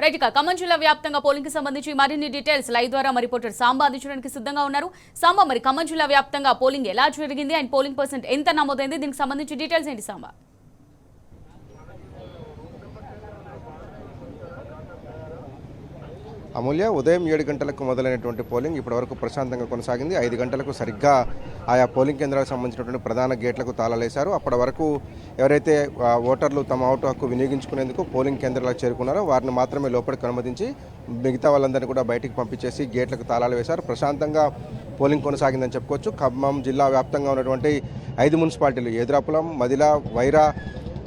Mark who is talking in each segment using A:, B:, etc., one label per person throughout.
A: Right ఇక ఖమ్మం జిల్లా వ్యాప్తంగా పోలింగ్ కి సంబంధించి మరిన్ని డీటెయిల్స్ లైవ్ ద్వారా మరి రిపోర్టర్ సాంబా అందించడానికి సిద్ధంగా ఉన్నారు. సాంబా, మరి ఖమ్మం జిల్లా వ్యాప్తంగా పోలింగ్ ఎలా జరిగింది అండ్ పోలింగ్ పర్సెంట్ ఎంత నమోదైంది, దీనికి సంబంధించి డీటెయిల్స్ ఏంటి సాంబా?
B: అమూల్య, ఉదయం 7 గంటలకు మొదలైనటువంటి పోలింగ్ ఇప్పటివరకు ప్రశాంతంగా కొనసాగింది. 5 గంటలకు సరిగ్గా ఆయా పోలింగ్ కేంద్రాలకు సంబంధించినటువంటి ప్రధాన గేట్లకు తాళాలేశారు. అప్పటి వరకు ఎవరైతే ఓటర్లు తమ ఓటు హక్కు వినియోగించుకునేందుకు పోలింగ్ కేంద్రాలకు చేరుకున్నారో వారిని మాత్రమే లోపలికి అనుమతించి మిగతా వాళ్ళందరినీ కూడా బయటికి పంపించేసి గేట్లకు తాళాలు వేశారు. ప్రశాంతంగా పోలింగ్ కొనసాగిందని చెప్పుకోవచ్చు. ఖమ్మం జిల్లా వ్యాప్తంగా ఉన్నటువంటి 5 మున్సిపాలిటీలు ఎదురాపులం, మదిల, వైరా,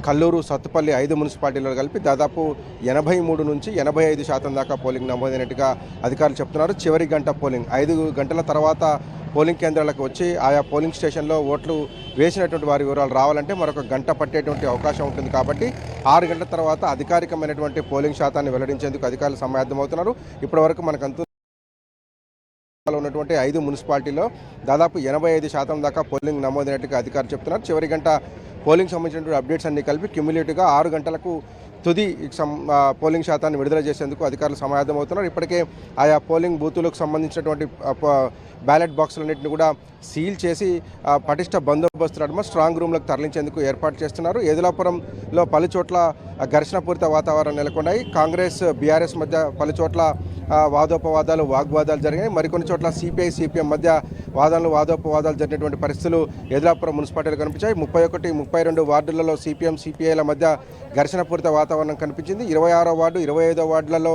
B: కల్లూరు, సత్తుపల్లి 5 మున్సిపాలిటీలు కలిపి దాదాపు 83 నుంచి 85% దాకా పోలింగ్ నమోదైనట్టుగా అధికారులు చెప్తున్నారు. చివరి గంట పోలింగ్ 5 గంటల తర్వాత పోలింగ్ కేంద్రాలకు వచ్చి ఆయా పోలింగ్ స్టేషన్లో ఓట్లు వేసినటువంటి వారి వివరాలు రావాలంటే మరొక గంట పట్టేటువంటి అవకాశం ఉంటుంది. కాబట్టి 6 గంటల తర్వాత అధికారికమైనటువంటి పోలింగ్ శాతాన్ని వెల్లడించేందుకు అధికారులు సమాయత్తమవుతున్నారు. ఇప్పటివరకు మనకంతూ ఉన్నటువంటి 5 మున్సిపాలిటీలో దాదాపు 85% దాకా పోలింగ్ నమోదైనట్టుగా అధికారులు చెప్తున్నారు. చివరి గంట పోలింగ్ సంబంధించినటువంటి అప్డేట్స్ అన్ని కలిపి క్యుములేటివ్గా 6 గంటలకు తుది పోలింగ్ శాతాన్ని విడుదల చేసేందుకు అధికారులు సమాయత్తమవుతున్నారు. ఇప్పటికే ఆయా పోలింగ్ బూతులకు సంబంధించినటువంటి బ్యాలెట్ బాక్సులన్నింటినీ కూడా సీల్ చేసి పటిష్ట బందోబస్తు నడుమ స్ట్రాంగ్ రూమ్లకు తరలించేందుకు ఏర్పాటు చేస్తున్నారు. ఏదులాపురంలో పలుచోట్ల ఘర్షణపూరిత వాతావరణం నెలకొన్నాయి. కాంగ్రెస్, బీఆర్ఎస్ మధ్య పలుచోట్ల వాదోపవాదాలు, వాగ్వాదాలు జరిగాయి. మరికొన్ని చోట్ల సిపిఐ, సిపిఎం మధ్య వాదోపవాదాలు జరిగినటువంటి పరిస్థితులు ఏదులాపురం మున్సిపాలిటీలో కనిపించాయి. 31, 32 వార్డులలో సిపిఎం, సిపిఐల మధ్య ఘర్షణపూరిత వాతావరణం కనిపించింది. 26వ వార్డు, 25వ వార్డులలో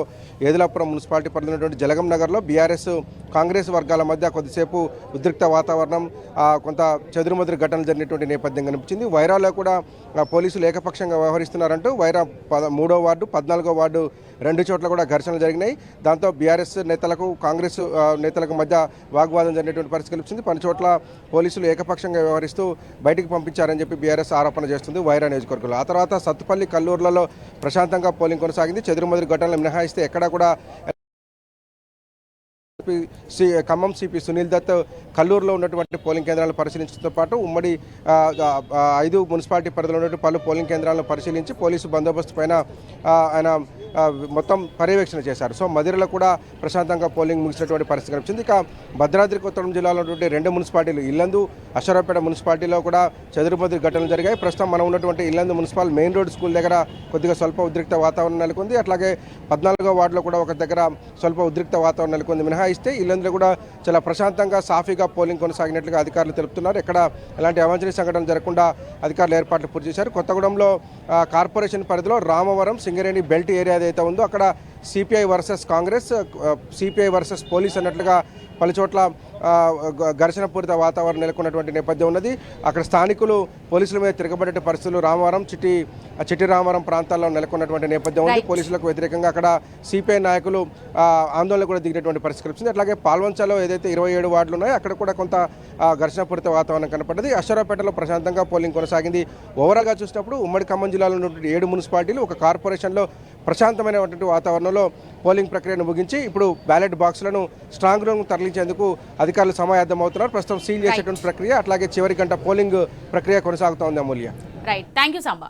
B: ఏదులాపురం మున్సిపాలిటీ పరిధిలో ఉన్నటువంటి జలగం నగర్లో బీఆర్ఎస్, కాంగ్రెస్ వర్గాల మధ్య కొద్దిసేపు ఉద్రిక్త వాతావరణం, కొంత చెదురుమదురు ఘటనలు జరిగినటువంటి నేపథ్యం కనిపించింది. వైరాలో కూడా పోలీసులు ఏకపక్షంగా వ్యవహరిస్తున్నారంటూ వైరా 3వ వార్డు, 14వ వార్డు 2 చోట్ల కూడా ఘర్షణలు జరిగినాయి. దాంతో బీఆర్ఎస్ నేతలకు, కాంగ్రెస్ నేతలకు మధ్య వాగ్వాదం జరిగినటువంటి పరిస్థితి కనిపించింది. పలు చోట్ల పోలీసులు ఏకపక్షంగా వ్యవహరిస్తూ బయటికి పంపించారని చెప్పి బీఆర్ఎస్ ఆరోపణ చేస్తుంది వైరా నియోజకవర్గంలో. ఆ తర్వాత సత్తుపల్లి, కల్లూరులలో ప్రశాంతంగా పోలింగ్ కొనసాగింది. చెదురుమదురు ఘటనలు మినహాయిస్తే ఎక్కడా కూడా ఖమ్మం సిపి సునీల్ దత్ కల్లూరులో ఉన్నటువంటి పోలింగ్ కేంద్రాలను పరిశీలించడంతో పాటు ఉమ్మడి 5 మున్సిపాలిటీ పరిధిలో ఉన్నటువంటి పలు పోలింగ్ కేంద్రాలను పరిశీలించి పోలీసు బందోబస్తు పైన ఆయన మొత్తం పర్యవేక్షణ చేశారు. సో మదిరలో కూడా ప్రశాంతంగా పోలింగ్ ముగిసినటువంటి పరిస్థితి కనిపించింది. ఇక భద్రాద్రి కొత్తగూడెం జిల్లాలో ఉన్నటువంటి 2 మున్సిపాలిటీలు ఇల్లందు, అశ్వరావుపేట మున్సిపాలిటీలో కూడా చెదురుమదురు ఘటనలు జరిగాయి. ప్రస్తుతం మనం ఉన్నటువంటి Yellandu municipal main road school దగ్గర కొద్దిగా స్వల్ప ఉద్రిక్త వాతావరణం నెలకొంది. అట్లాగే 14వ వార్డులో కూడా ఒక దగ్గర స్వల్ప ఉద్రిక్త వాతావరణం నెలకొంది. మినహాయిస్తే ఇల్లందులో కూడా చాలా ప్రశాంతంగా, సాఫీగా పోలింగ్ కొనసాగినట్లుగా అధికారులు తెలుపుతున్నారు. ఎక్కడ ఎలాంటి అవాంఛనీయ సంఘటనలు జరగకుండా అధికారులు ఏర్పాట్లు పూర్తి చేశారు. కొత్తగూడెంలో కార్పొరేషన్ పరిధిలో రామవరం, సింగరేణి బెల్ట్ ఏరియా ఏదైతే ఉందో అక్కడ CPI versus Congress, CPI versus police అన్నట్లుగా పలుచోట్ల ఘర్షణపూరిత వాతావరణం నెలకొన్నటువంటి నేపథ్యం ఉన్నది. అక్కడ స్థానికులు పోలీసుల మీద తిరగబడే పరిస్థితులు రామవరం, చిట్టి రామవరం ప్రాంతాల్లో నెలకొన్నటువంటి నేపథ్యం ఉంది. పోలీసులకు వ్యతిరేకంగా అక్కడ సిపిఐ నాయకులు ఆందోళన కూడా దిగినటువంటి పరిస్థితి వచ్చింది. అట్లాగే పాల్వంచలో ఏదైతే 27 వార్డులు ఉన్నాయో అక్కడ కూడా కొంత ఘర్షణపూరిత వాతావరణం కనపడ్డది. అశ్వరావుపేటలో ప్రశాంతంగా పోలింగ్ కొనసాగింది. ఓవరాల్గా చూసినప్పుడు ఉమ్మడి ఖమ్మం జిల్లాలో ఉన్నటువంటి 7 మున్సిపాలిటీలు, ఒక కార్పొరేషన్లో ప్రశాంతమైనటువంటి వాతావరణంలో పోలింగ్ ప్రక్రియను ముగించి ఇప్పుడు బ్యాలెట్ బాక్సులను స్ట్రాంగ్ రూమ్ తరలించేందుకు అధికారులు సమాయత్తమవుతున్నారు. ప్రస్తుతం సీల్ చేసేటువంటి ప్రక్రియ, అట్లాగే చివరి గంట పోలింగ్ ప్రక్రియ కొనసాగుతోంది. Amulya.
A: Right, thank you Samba.